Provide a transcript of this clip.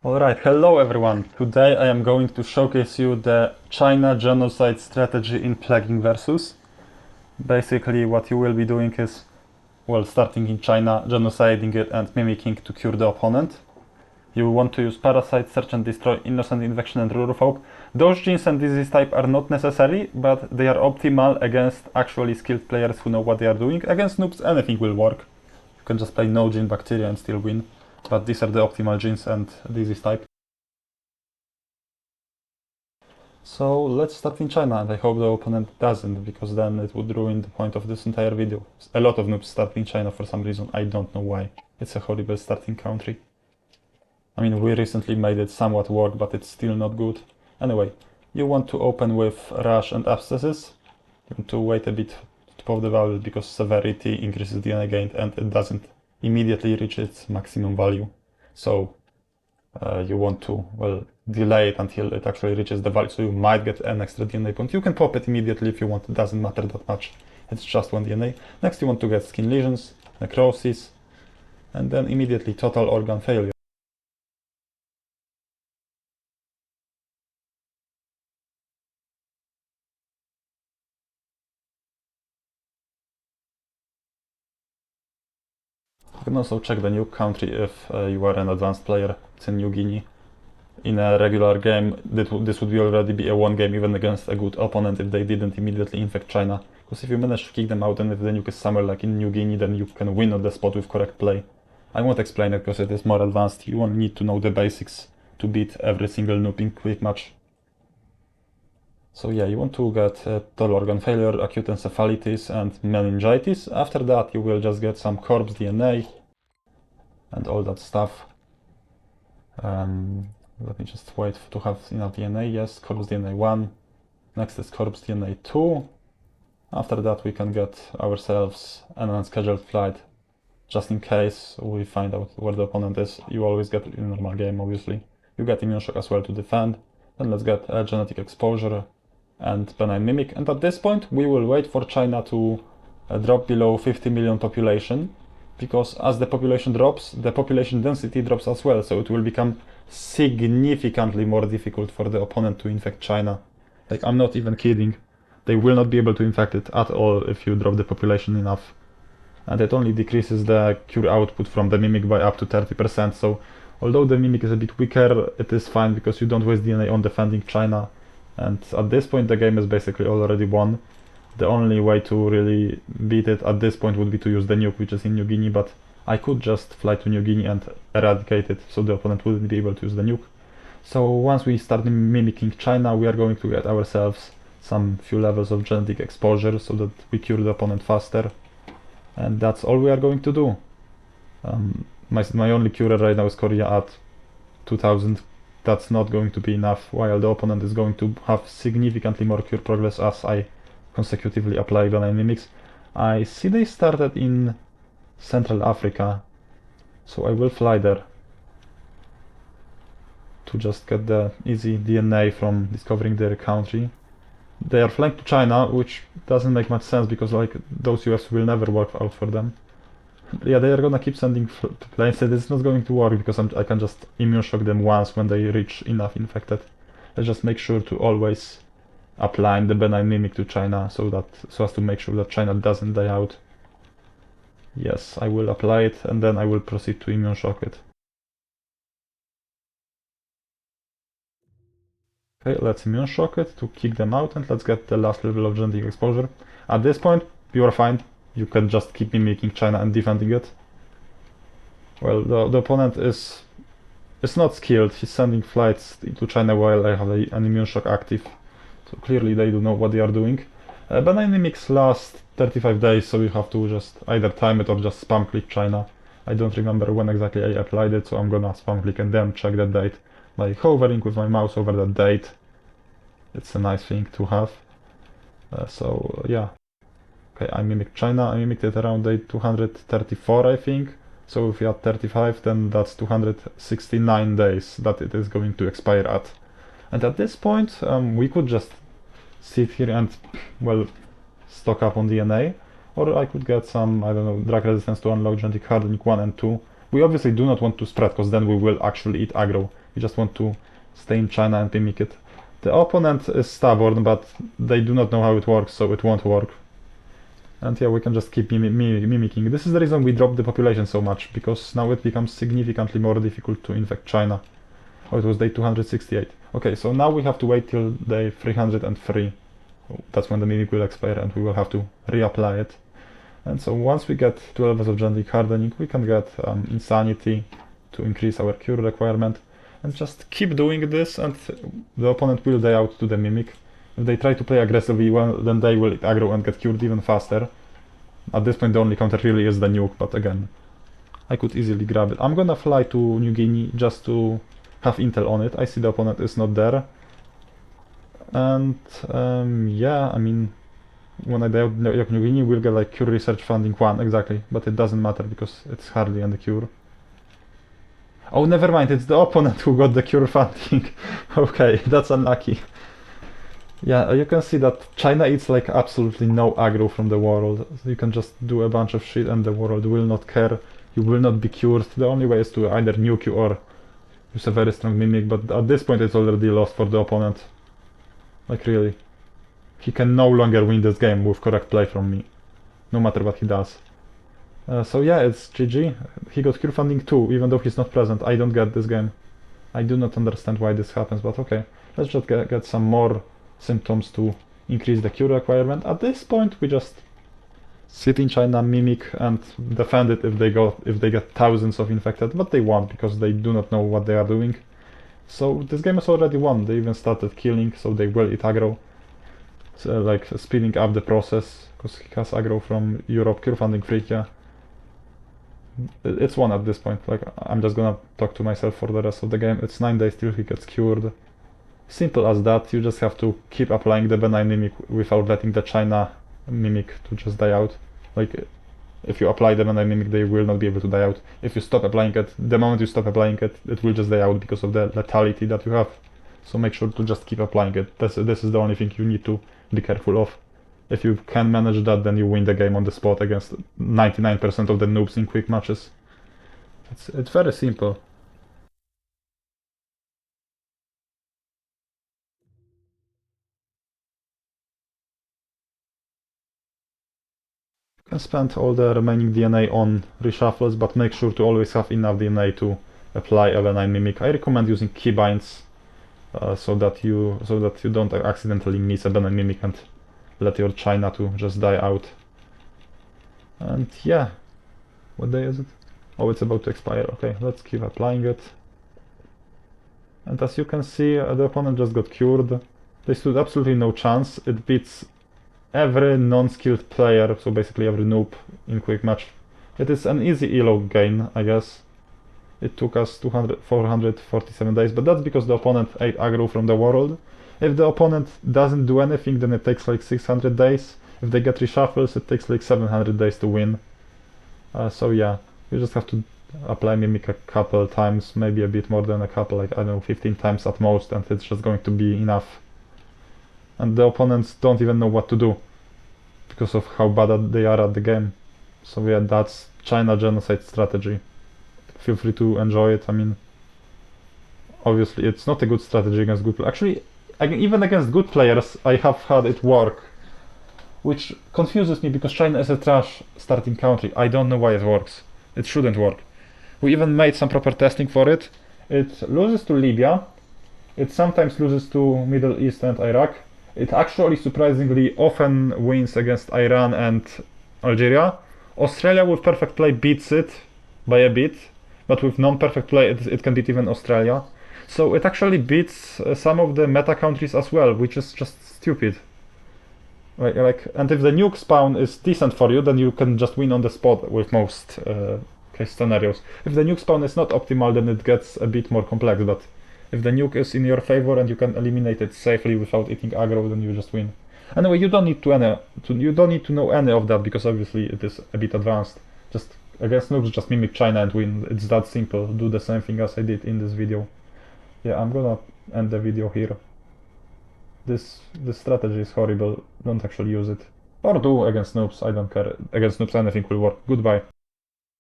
Alright, hello everyone. Today I am going to showcase you the China Genocide Strategy in Plaguing Versus. Basically what you will be doing is, well, starting in China, genociding it and mimicking to cure the opponent. You want to use Parasite, Search and Destroy, Innocent Infection and Rule of Hope. Those genes and disease type are not necessary, but they are optimal against actually skilled players who know what they are doing. Against noobs anything will work. You can just play no gene bacteria and still win. But these are the optimal genes and disease type. So let's start in China, and I hope the opponent doesn't, because then it would ruin the point of this entire video. A lot of noobs start in China for some reason, I don't know why. It's a horrible starting country. I mean, we recently made it somewhat work, but it's still not good. Anyway, you want to open with rash and abscesses. You want to wait a bit to pop the vowel, because severity increases DNA gained and it doesn't immediately reach its maximum value. So you want to, well, delay it until it actually reaches the value, so you might get an extra DNA point. You can pop it immediately if you want, it doesn't matter that much. It's just 1 DNA. Next you want to get skin lesions, necrosis, and then immediately total organ failure. You can also check the new country if you are an advanced player. It's in New Guinea. In a regular game, this would already be a 1 game even against a good opponent if they didn't immediately infect China. Because if you manage to kick them out and if the nuke is somewhere like in New Guinea, then you can win on the spot with correct play. I won't explain it because it is more advanced. You won't need to know the basics to beat every single noob in quick match. So yeah, you want to get total organ failure, acute encephalitis and meningitis. After that you will just get some corpse DNA and all that stuff. Let me just wait to have enough DNA. Yes, corpse DNA 1. Next is corpse DNA 2. After that we can get ourselves an unscheduled flight, just in case we find out where the opponent is. You always get in a normal game, obviously. You get immune shock as well to defend. Then let's get a genetic exposure and benign mimic. And at this point we will wait for China to drop below 50 million population, because as the population drops, the population density drops as well, so it will become significantly more difficult for the opponent to infect China. Like, I'm not even kidding. They will not be able to infect it at all if you drop the population enough. And it only decreases the cure output from the mimic by up to 30%, so although the mimic is a bit weaker, it is fine because you don't waste DNA on defending China. And at this point the game is basically already won. The only way to really beat it at this point would be to use the nuke, which is in New Guinea, but I could just fly to New Guinea and eradicate it, so the opponent wouldn't be able to use the nuke. So once we start mimicking China, we are going to get ourselves some few levels of genetic exposure so that we cure the opponent faster. And that's all we are going to do. My only cure right now is Korea at 2000. That's not going to be enough, while the opponent is going to have significantly more cure progress as I consecutively apply benign mimics. I see they started in Central Africa, so I will fly there to just get the easy DNA from discovering their country. They are flanked to China, which doesn't make much sense because like those UFs will never work out for them. Yeah, they are gonna keep sending planes, and it's not going to work because I can just immune shock them once when they reach enough infected. Let's just make sure to always apply the benign mimic to China so as to make sure that China doesn't die out. Yes, I will apply it and then I will proceed to immune shock it. Okay, let's immune shock it to kick them out, and let's get the last level of genetic exposure. At this point, you are fine. You can just keep mimicking China and defending it. Well, the opponent is not skilled. He's sending flights to China while I have an immune shock active. So clearly they do know what they are doing. Benign mimics last 35 days, so you have to just either time it or just spam click China. I don't remember when exactly I applied it, so I'm gonna spam click and then check the date by hovering with my mouse over the date. It's a nice thing to have. So yeah. Okay, I mimicked China. I mimicked it around day 234, I think. So if you add 35, then that's 269 days that it is going to expire at. And at this point, we could just sit here and, well, stock up on DNA. Or I could get some, I don't know, drug resistance to unlock genetic hardening 1 and 2. We obviously do not want to spread, because then we will actually eat aggro. We just want to stay in China and mimic it. The opponent is stubborn, but they do not know how it works, so it won't work. And yeah, we can just keep mimicking. This is the reason we dropped the population so much, because now it becomes significantly more difficult to infect China. Oh, it was day 268. Okay, so now we have to wait till day 303. That's when the mimic will expire, and we will have to reapply it. And so once we get 2 levels of genetic hardening, we can get insanity to increase our cure requirement. And just keep doing this, and the opponent will die out to the mimic. If they try to play aggressively, well, then they will aggro and get cured even faster. At this point the only counter really is the nuke, but again, I could easily grab it. I'm gonna fly to New Guinea just to have intel on it. I see the opponent is not there. And yeah, I mean, when I die out New Guinea, we'll get like cure research funding 1, exactly. But it doesn't matter because it's hardly any cure. Oh, never mind, it's the opponent who got the cure funding. Okay, that's unlucky. Yeah, you can see that China eats like absolutely no aggro from the world. You can just do a bunch of shit and the world will not care. You will not be cured. The only way is to either nuke you or use a very strong mimic, but at this point it's already lost for the opponent. Like really. He can no longer win this game with correct play from me. No matter what he does. So yeah, it's GG. He got cure funding too, even though he's not present. I don't get this game. I do not understand why this happens, but okay. Let's just get some more symptoms to increase the cure requirement. At this point we just sit in China, mimic, and defend it if they get thousands of infected, but they won't because they do not know what they are doing. So this game is already won. They even started killing, so they will eat aggro. So, like speeding up the process because he has aggro from Europe, cure funding freak, yeah. It's won at this point. Like I'm just gonna talk to myself for the rest of the game. It's 9 days till he gets cured. Simple as that. You just have to keep applying the benign mimic without letting the China mimic to just die out. Like if you apply the benign mimic, they will not be able to die out. If you stop applying it, the moment you stop applying it, it will just die out because of the lethality that you have. So make sure to just keep applying it. This is the only thing you need to be careful of. If you can manage that, then you win the game on the spot against 99% of the noobs in quick matches. It's very simple. You can spend all the remaining DNA on reshuffles, but make sure to always have enough DNA to apply a benign mimic. I recommend using keybinds so that you don't accidentally miss a benign mimic and let your China to just die out. And yeah, what day is it? Oh, it's about to expire. Okay, let's keep applying it. And as you can see, the opponent just got cured. They stood absolutely no chance. It beats every non-skilled player, so basically every noob in quick match. It is an easy elo gain, I guess. It took us 447 days, but that's because the opponent ate aggro from the world. If the opponent doesn't do anything, then it takes like 600 days. If they get reshuffles, it takes like 700 days to win. So yeah, you just have to apply mimic a couple times, maybe a bit more than a couple, like I don't know, 15 times at most, and it's just going to be enough. And the opponents don't even know what to do because of how bad they are at the game. So yeah, that's China Genocide Strategy. Feel free to enjoy it. I mean, obviously it's not a good strategy against good players. Actually, even against good players, I have had it work, which confuses me because China is a trash starting country. I don't know why it works. It shouldn't work. We even made some proper testing for it. It loses to Libya. It sometimes loses to Middle East and Iraq. It actually surprisingly often wins against Iran and Algeria. Australia with perfect play beats it by a bit, but with non-perfect play it can beat even Australia. So it actually beats some of the meta countries as well, which is just stupid. And if the nuke spawn is decent for you, then you can just win on the spot with most case scenarios. If the nuke spawn is not optimal, then it gets a bit more complex, but if the nuke is in your favor and you can eliminate it safely without eating aggro, then you just win. Anyway, you don't need to know any of that because obviously it is a bit advanced. Just against noobs, just mimic China and win. It's that simple. Do the same thing as I did in this video. Yeah, I'm gonna end the video here. This strategy is horrible. Don't actually use it. Or do against noobs. I don't care. Against noobs anything will work. Goodbye.